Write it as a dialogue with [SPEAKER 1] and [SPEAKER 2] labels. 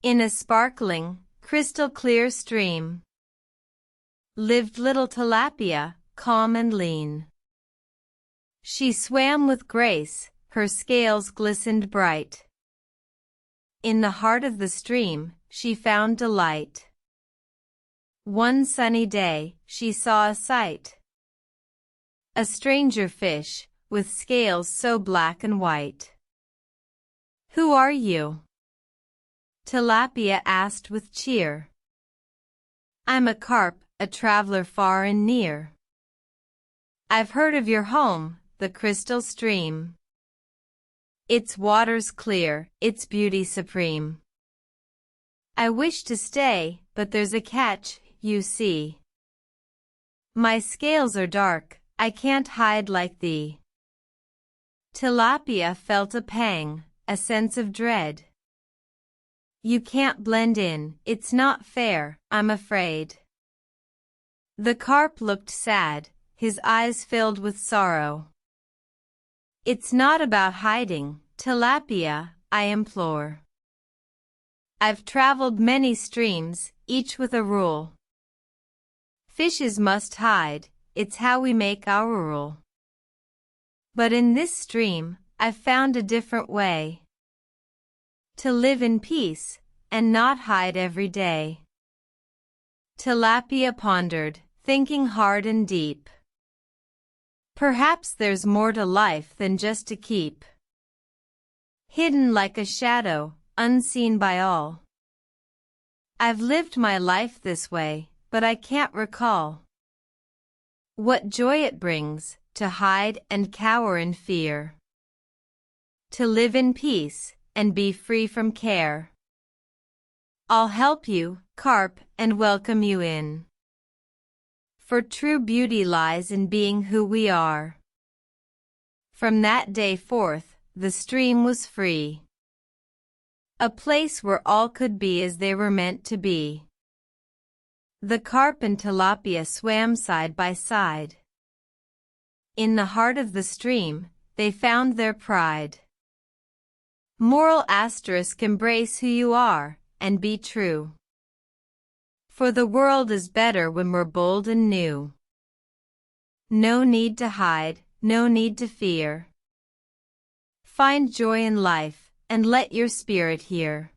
[SPEAKER 1] In a sparkling, crystal-clear stream lived little Tilapia, calm and lean. She swam with grace, her scales glistened bright. In the heart of the stream, she found delight. One sunny day, she saw a sight. A stranger fish, with scales so black and white. "Who are you?" Tilapia asked with cheer. "I'm a carp, a traveler far and near. I've heard of your home, the crystal stream. Its waters clear, its beauty supreme. I wish to stay, but there's a catch, you see. My scales are dark, I can't hide like thee." Tilapia felt a pang, a sense of dread. "You can't blend in, it's not fair, I'm afraid." The carp looked sad, his eyes filled with sorrow. "It's not about hiding, Tilapia, I implore. I've traveled many streams, each with a rule. Fishes must hide, it's how we make our rule. But in this stream, I've found a different way. To live in peace, and not hide every day." Tilapia pondered, thinking hard and deep. Perhaps there's more to life than just to keep hidden like a shadow, unseen by all. I've lived my life this way, but I can't recall what joy it brings to hide and cower in fear. To live in peace, and be free from care. I'll help you, carp, and welcome you in. For true beauty lies in being who we are. From that day forth, the stream was free. A place where all could be as they were meant to be. The carp and tilapia swam side by side. In the heart of the stream, they found their pride. Moral asterisk: embrace who you are, and be true. For the world is better when we're bold and new. No need to hide, no need to fear. Find joy in life, and let your spirit hear.